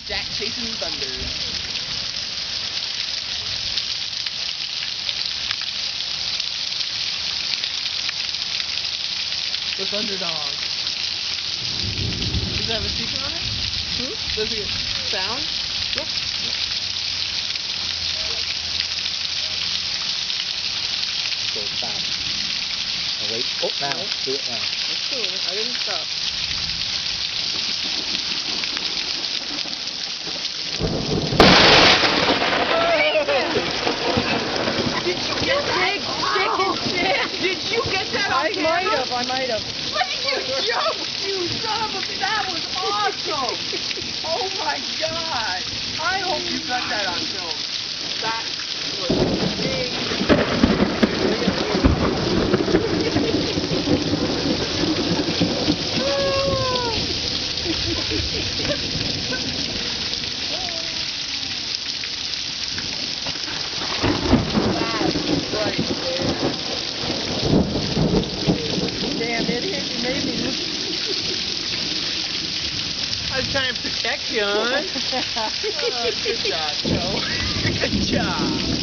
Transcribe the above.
Jack chasing thunder. The Thunderdog. Does it have a speaker on it? Does it sound? Yep. So stop. Oh, wait. Oh, now. Do it now. It's cool. I didn't stop. Did you get that? Did you get that on camera? I might have. Look at you jump, you son of a... That was awesome! Oh my god! I hope you got that on film. That was amazing. That's right there. Damn, it hit you, made me. I was trying to protect you, hon. Oh, good job, Joe. Good job.